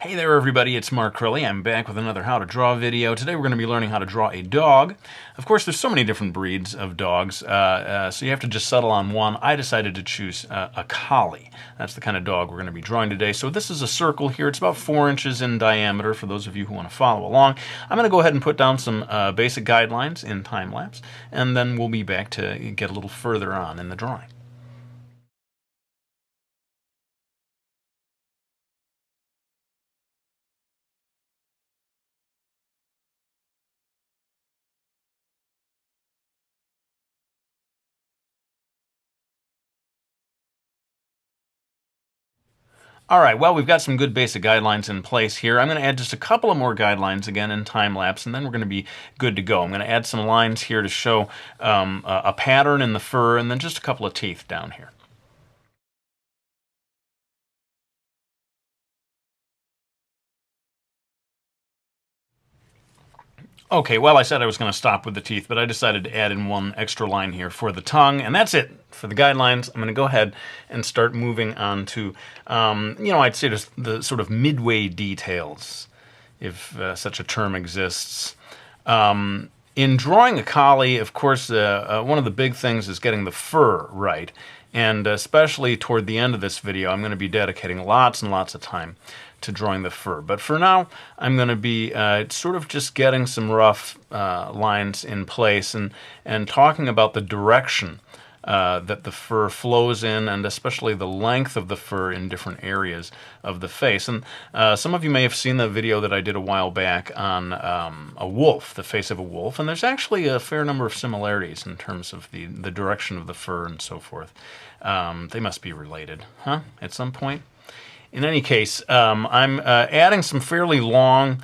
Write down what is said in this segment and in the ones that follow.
Hey there everybody, it's Mark Crilley. I'm back with another How to Draw video. Today we're going to be learning how to draw a dog. Of course, there's so many different breeds of dogs, so you have to just settle on one. I decided to choose a collie. That's the kind of dog we're going to be drawing today. So this is a circle here. It's about 4 inches in diameter for those of you who want to follow along. I'm going to go ahead and put down some basic guidelines in time-lapse, and then we'll be back to get a little further on in the drawing. All right, well, we've got some good basic guidelines in place here. I'm going to add just a couple of more guidelines again in time-lapse, and then we're going to be good to go. I'm going to add some lines here to show a pattern in the fur, and then just a couple of teeth down here. Okay, well, I said I was going to stop with the teeth, but I decided to add in one extra line here for the tongue, and that's it for the guidelines. I'm going to go ahead and start moving on to, I'd say just the sort of midway details, if such a term exists. In drawing a collie, of course, one of the big things is getting the fur right. And especially toward the end of this video, I'm going to be dedicating lots and lots of time to drawing the fur. But for now, I'm going to be sort of just getting some rough lines in place and talking about the direction that the fur flows in, and especially the length of the fur in different areas of the face. And some of you may have seen the video that I did a while back on a wolf, the face of a wolf, and there's actually a fair number of similarities in terms of the direction of the fur and so forth. They must be related, huh, at some point? In any case, I'm adding some fairly long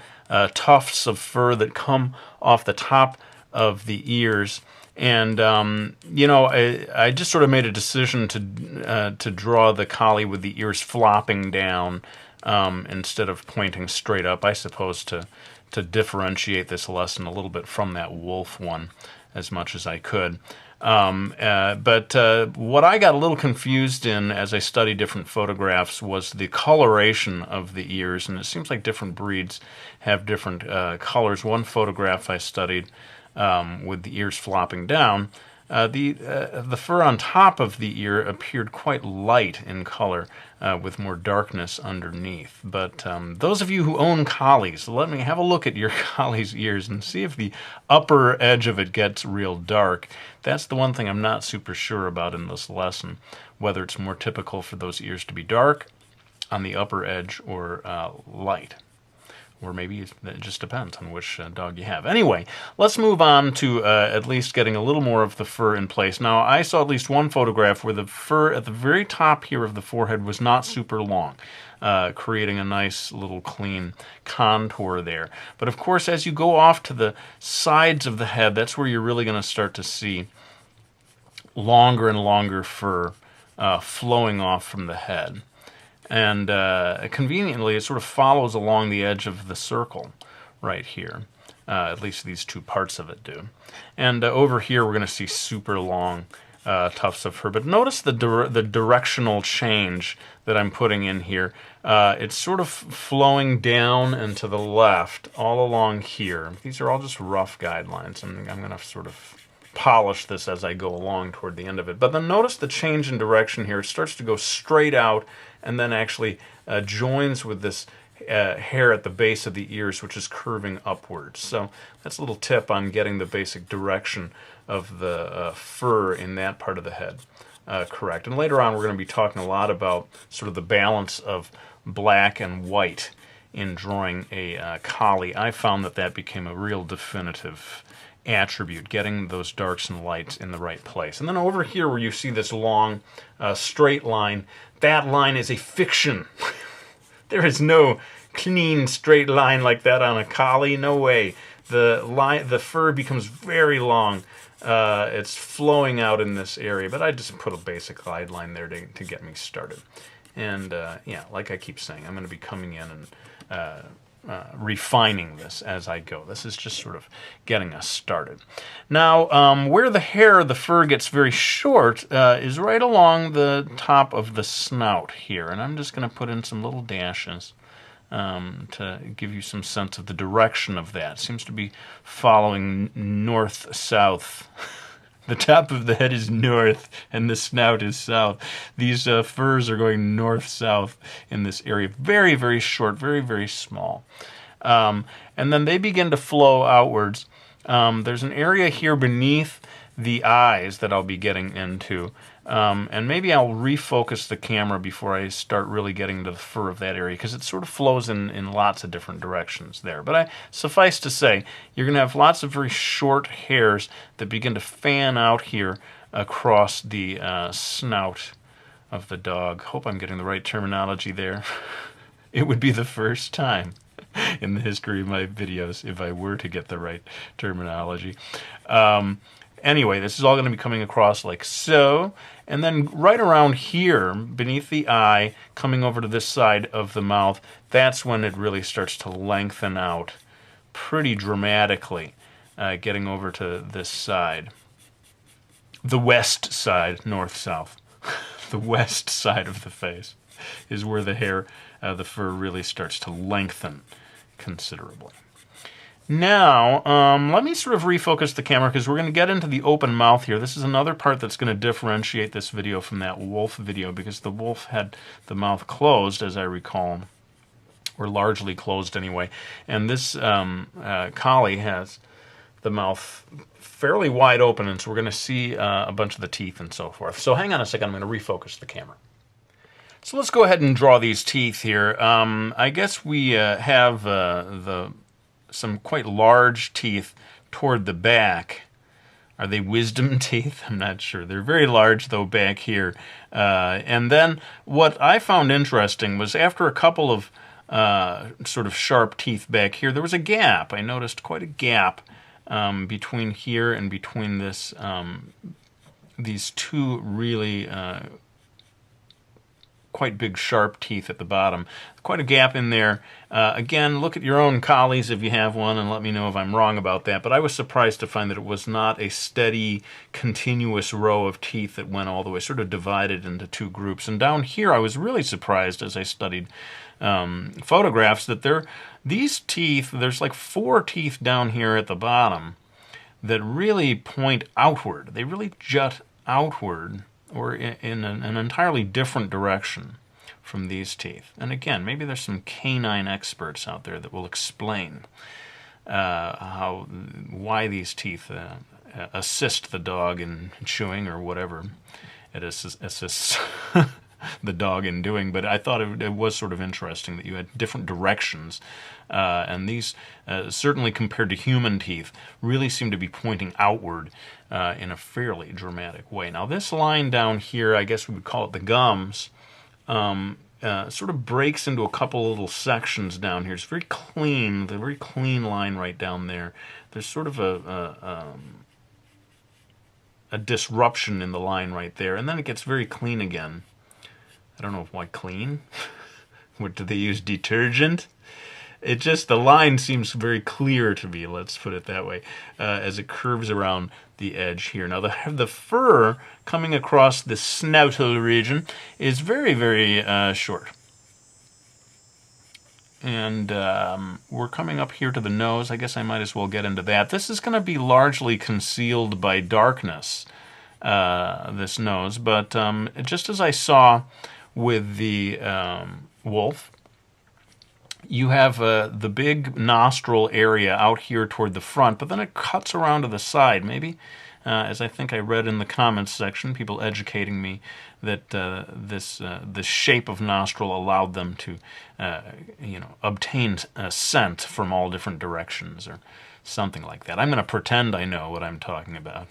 tufts of fur that come off the top of the ears. And, I just sort of made a decision to draw the collie with the ears flopping down instead of pointing straight up, I suppose, to differentiate this lesson a little bit from that wolf one as much as I could. But what I got a little confused in as I studied different photographs was the coloration of the ears, and it seems like different breeds have different colors. One photograph I studied with the ears flopping down, the fur on top of the ear appeared quite light in color with more darkness underneath. But those of you who own collies, let me have a look at your collie's ears and see if the upper edge of it gets real dark. That's the one thing I'm not super sure about in this lesson, whether it's more typical for those ears to be dark on the upper edge or light. Or maybe it just depends on which dog you have. Anyway, let's move on to at least getting a little more of the fur in place. Now, I saw at least one photograph where the fur at the very top here of the forehead was not super long, creating a nice little clean contour there. But of course, as you go off to the sides of the head, that's where you're really going to start to see longer and longer fur flowing off from the head. And conveniently, it sort of follows along the edge of the circle right here. At least these two parts of it do. And over here, we're going to see super long tufts of fur. But notice the directional change that I'm putting in here. It's sort of flowing down and to the left all along here. These are all just rough guidelines, and I'm going to sort of polish this as I go along toward the end of it. But then notice the change in direction here. It starts to go straight out and then actually joins with this hair at the base of the ears, which is curving upwards. So that's a little tip on getting the basic direction of the fur in that part of the head correct. And later on, we're going to be talking a lot about sort of the balance of black and white in drawing a collie. I found that became a real definitive attribute, getting those darks and lights in the right place. And then over here where you see this long straight line, that line is a fiction. There is no clean straight line like that on a collie, no way. The fur becomes very long. It's flowing out in this area, but I just put a basic guideline there to get me started. And yeah, like I keep saying, I'm going to be coming in and refining this as I go. This is just sort of getting us started. Now, where the hair of the fur gets very short is right along the top of the snout here, and I'm just going to put in some little dashes to give you some sense of the direction of that. Seems to be following north-south. The top of the head is north, and the snout is south. These furs are going north-south in this area. Very, very short, very, very small. And then they begin to flow outwards. There's an area here beneath the eyes that I'll be getting into. And maybe I'll refocus the camera before I start really getting to the fur of that area, because it sort of flows in lots of different directions there. But suffice to say, you're going to have lots of very short hairs that begin to fan out here across the snout of the dog. Hope I'm getting the right terminology there. It would be the first time in the history of my videos if I were to get the right terminology. Anyway, this is all going to be coming across like so, and then right around here, beneath the eye, coming over to this side of the mouth, that's when it really starts to lengthen out pretty dramatically, getting over to this side. The west side, north-south. The west side of the face is where the hair, the fur really starts to lengthen considerably. Now, let me sort of refocus the camera, because we're going to get into the open mouth here. This is another part that's going to differentiate this video from that wolf video, because the wolf had the mouth closed, as I recall, or largely closed anyway. And this collie has the mouth fairly wide open, and so we're going to see a bunch of the teeth and so forth. So hang on a second, I'm going to refocus the camera. So let's go ahead and draw these teeth here. I guess we have some quite large teeth toward the back. Are they wisdom teeth? I'm not sure. They're very large, though, back here. And then what I found interesting was after a couple of sort of sharp teeth back here, there was a gap. I noticed quite a gap between here and between this these two really quite big sharp teeth at the bottom. Quite a gap in there. Again, look at your own collies if you have one and let me know if I'm wrong about that. But I was surprised to find that it was not a steady, continuous row of teeth that went all the way, sort of divided into two groups. And down here I was really surprised as I studied photographs that these teeth, there's like 4 teeth down here at the bottom that really point outward. They really jut outward, or in an entirely different direction from these teeth. And again, maybe there's some canine experts out there that will explain why these teeth assist the dog in chewing, or whatever it assists the dog in doing. But I thought it was sort of interesting that you had different directions, and these, certainly compared to human teeth, really seem to be pointing outward in a fairly dramatic way. Now this line down here, I guess we would call it the gums, sort of breaks into a couple little sections down here. It's very clean, the very clean line right down there. There's sort of a disruption in the line right there, and then it gets very clean again. I don't know why clean. What, do they use detergent? It just, the line seems very clear to me, let's put it that way, as it curves around the edge here. Now the fur coming across the snoutal region is very, very short. And we're coming up here to the nose. I guess I might as well get into that. This is going to be largely concealed by darkness, this nose, but just as I saw with the wolf, you have the big nostril area out here toward the front, but then it cuts around to the side. Maybe, as I think I read in the comments section, people educating me that the shape of nostril allowed them to, obtain a scent from all different directions, or something like that. I'm going to pretend I know what I'm talking about.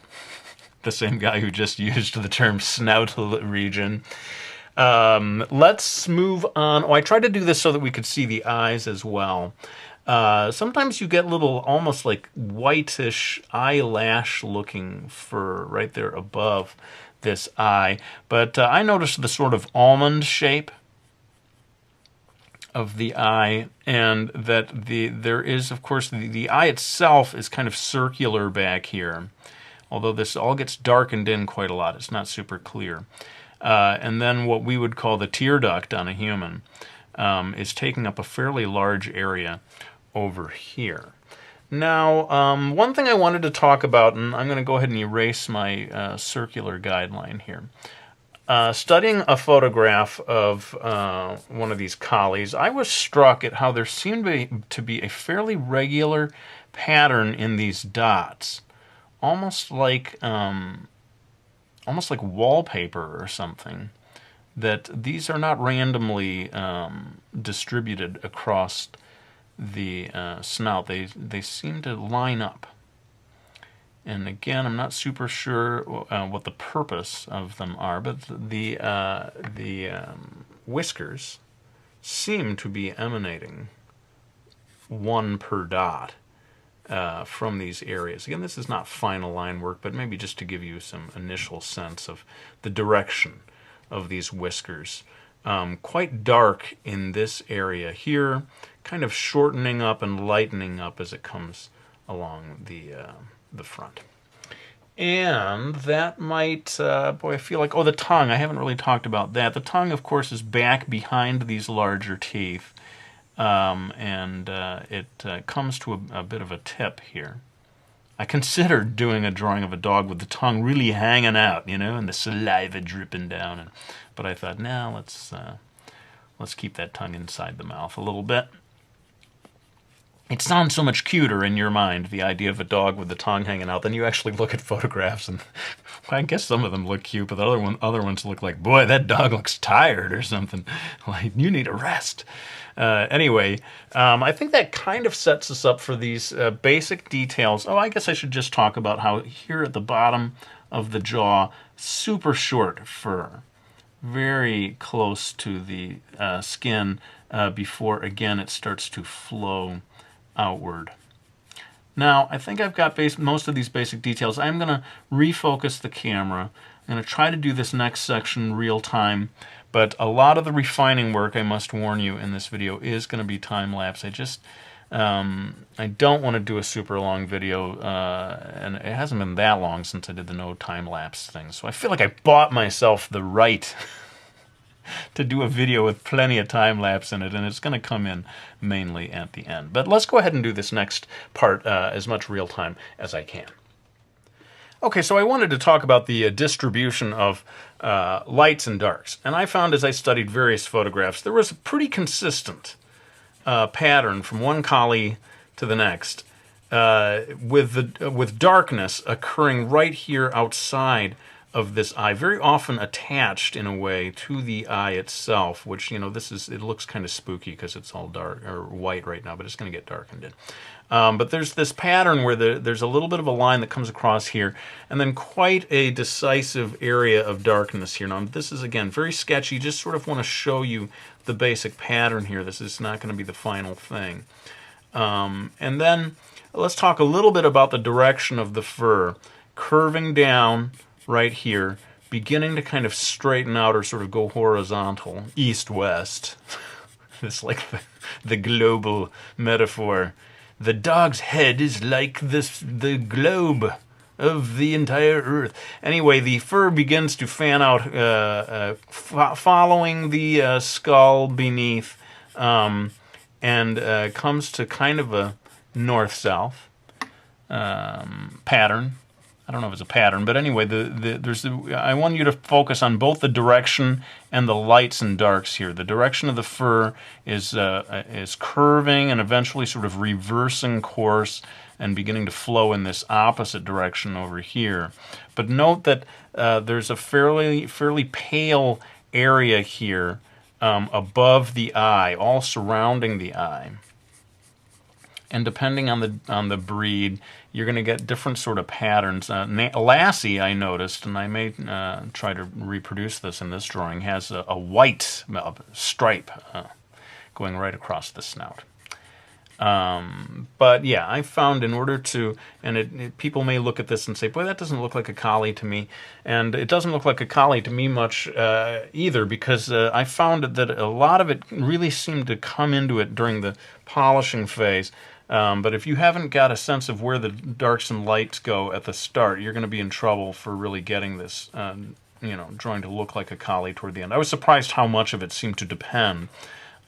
The same guy who just used the term snoutal region. Let's move on. Oh, I tried to do this so that we could see the eyes as well. Sometimes you get little, almost like whitish eyelash-looking fur right there above this eye. But I noticed the sort of almond shape of the eye, and that there is, of course, the eye itself is kind of circular back here. Although this all gets darkened in quite a lot. It's not super clear. And then what we would call the tear duct on a human is taking up a fairly large area over here. Now, one thing I wanted to talk about, and I'm going to go ahead and erase my circular guideline here. Studying a photograph of one of these collies, I was struck at how there seemed to be a fairly regular pattern in these dots, almost like wallpaper or something. That these are not randomly distributed across the snout. They seem to line up. And again, I'm not super sure what the purpose of them are, but the whiskers seem to be emanating one per dot from these areas. Again, this is not final line work, but maybe just to give you some initial sense of the direction of these whiskers. Quite dark in this area here, kind of shortening up and lightening up as it comes along the front. And that might, boy, I feel like, oh, the tongue, I haven't really talked about that. The tongue, of course, is back behind these larger teeth, and it comes to a bit of a tip here. I considered doing a drawing of a dog with the tongue really hanging out, you know, and the saliva dripping down, but I thought, nah, let's keep that tongue inside the mouth a little bit. It sounds so much cuter in your mind, the idea of a dog with the tongue hanging out, than you actually look at photographs, and well, I guess some of them look cute, but the other ones look like, boy, that dog looks tired or something. Like, you need a rest. Anyway, I think that kind of sets us up for these basic details. Oh, I guess I should just talk about how here at the bottom of the jaw, super short fur, very close to the skin before, again, it starts to flow outward. Now, I think I've got most of these basic details. I'm going to refocus the camera. I'm going to try to do this next section real time, but a lot of the refining work, I must warn you, in this video is going to be time-lapse. I don't want to do a super long video, and it hasn't been that long since I did the no time-lapse thing, so I feel like I bought myself the right to do a video with plenty of time-lapse in it, and it's going to come in mainly at the end. But let's go ahead and do this next part as much real-time as I can. Okay, so I wanted to talk about the distribution of lights and darks, and I found as I studied various photographs, there was a pretty consistent pattern from one collie to the next, with darkness occurring right here outside of this eye, very often attached in a way to the eye itself, which, you know, it looks kind of spooky because it's all dark or white right now, but it's going to get darkened in. But there's this pattern where there's a little bit of a line that comes across here, and then quite a decisive area of darkness here. Now, this is, again, very sketchy. Just sort of want to show you the basic pattern here. This is not going to be the final thing. And then let's talk a little bit about the direction of the fur, curving down right here, beginning to kind of straighten out or sort of go horizontal, east-west. It's like the global metaphor. The dog's head is like the globe of the entire Earth. Anyway, the fur begins to fan out, following the skull beneath, and comes to kind of a north-south pattern. I don't know if it's a pattern, but anyway, I want you to focus on both the direction and the lights and darks here. The direction of the fur is curving and eventually sort of reversing course and beginning to flow in this opposite direction over here. But note that there's a fairly pale area here above the eye, all surrounding the eye. And depending on the breed, you're going to get different sort of patterns. Lassie, I noticed, and I may try to reproduce this in this drawing, has a white stripe going right across the snout. But yeah, I found in order to, and people may look at this and say, boy, that doesn't look like a collie to me. And it doesn't look like a collie to me much either, because I found that a lot of it really seemed to come into it during the polishing phase. But if you haven't got a sense of where the darks and lights go at the start, you're going to be in trouble for really getting this, drawing to look like a collie toward the end. I was surprised how much of it seemed to depend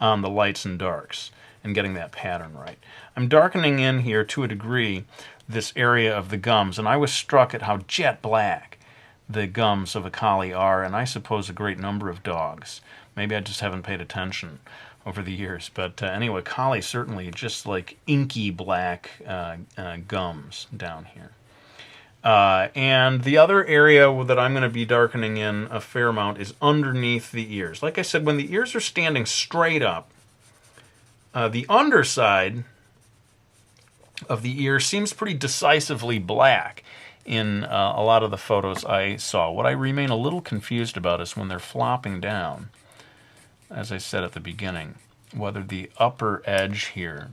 on the lights and darks and getting that pattern right. I'm darkening in here to a degree this area of the gums, and I was struck at how jet black the gums of a collie are, and I suppose a great number of dogs. Maybe I just haven't paid attention over the years, but anyway, collie certainly just like inky black gums down here. And the other area that I'm going to be darkening in a fair amount is underneath the ears. Like I said, when the ears are standing straight up, the underside of the ear seems pretty decisively black in a lot of the photos I saw. What I remain a little confused about is when they're flopping down, as I said at the beginning, whether the upper edge here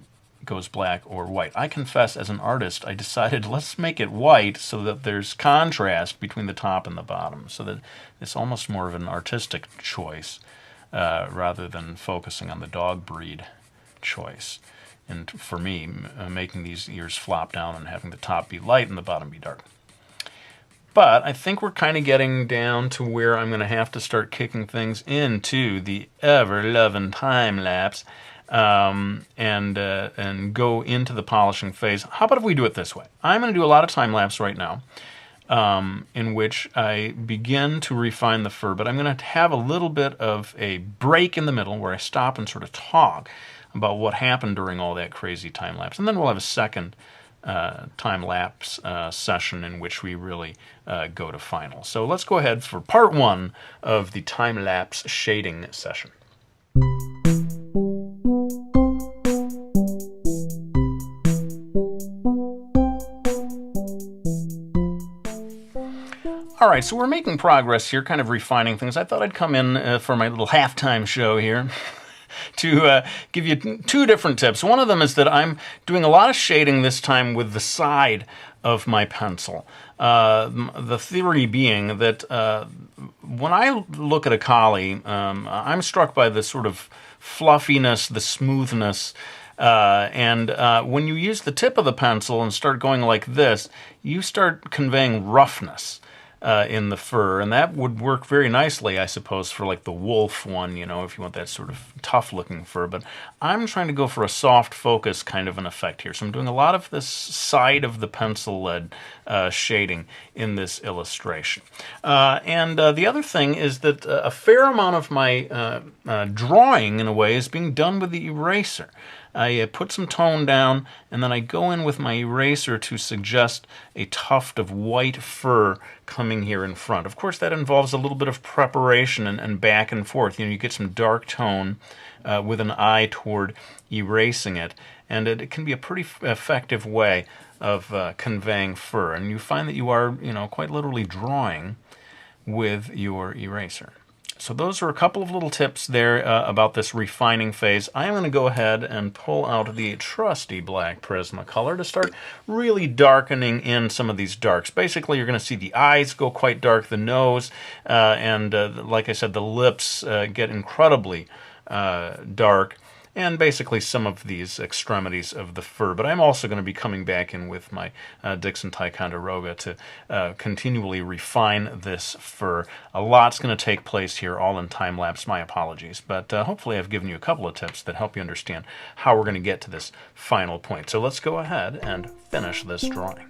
goes black or white. I confess, as an artist, I decided let's make it white so that there's contrast between the top and the bottom, so that it's almost more of an artistic choice rather than focusing on the dog breed choice. And for me, making these ears flop down and having the top be light and the bottom be dark. But I think we're kind of getting down to where I'm going to have to start kicking things into the ever-loving time-lapse and go into the polishing phase. How about if we do it this way? I'm going to do a lot of time-lapse right now in which I begin to refine the fur, but I'm going to have a little bit of a break in the middle where I stop and sort of talk about what happened during all that crazy time-lapse. And then we'll have a second time-lapse session in which we really go to final. So let's go ahead for part one of the time-lapse shading session. All right, so we're making progress here, kind of refining things. I thought I'd come in for my little halftime show here to give you two different tips. One of them is that I'm doing a lot of shading this time with the side of my pencil. The theory being that when I look at a collie, I'm struck by the sort of fluffiness, the smoothness, and when you use the tip of the pencil and start going like this, you start conveying roughness in the fur, and that would work very nicely, I suppose, for like the wolf one, you know, if you want that sort of tough-looking fur. But I'm trying to go for a soft focus kind of an effect here. So I'm doing a lot of this side of the pencil lead shading in this illustration. And the other thing is that a fair amount of my drawing, in a way, is being done with the eraser. I put some tone down, and then I go in with my eraser to suggest a tuft of white fur coming here in front. Of course, that involves a little bit of preparation and back and forth. You know, you get some dark tone with an eye toward erasing it, and it can be a pretty effective way of conveying fur. And you find that you are, you know, quite literally drawing with your eraser. So those are a couple of little tips there about this refining phase. I am going to go ahead and pull out the trusty black Prismacolor to start really darkening in some of these darks. Basically, you're going to see the eyes go quite dark, the nose, and like I said, the lips get incredibly dark, and basically some of these extremities of the fur. But I'm also going to be coming back in with my Dixon Ticonderoga to continually refine this fur. A lot's going to take place here, all in time-lapse. My apologies. But hopefully I've given you a couple of tips that help you understand how we're going to get to this final point. So let's go ahead and finish this drawing.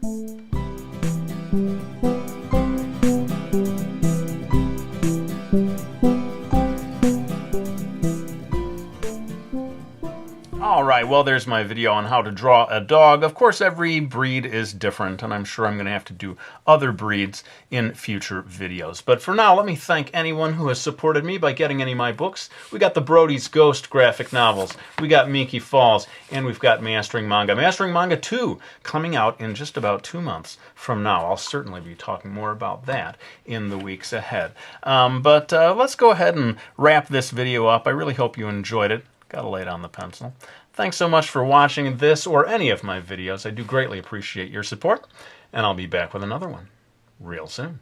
All right, well, there's my video on how to draw a dog. Of course, every breed is different, and I'm sure I'm going to have to do other breeds in future videos. But for now, let me thank anyone who has supported me by getting any of my books. We got the Brody's Ghost graphic novels, we got Miki Falls, and we've got Mastering Manga. Mastering Manga 2 coming out in just about 2 months from now. I'll certainly be talking more about that in the weeks ahead. But let's go ahead and wrap this video up. I really hope you enjoyed it. Gotta lay down the pencil. Thanks so much for watching this or any of my videos. I do greatly appreciate your support, and I'll be back with another one real soon.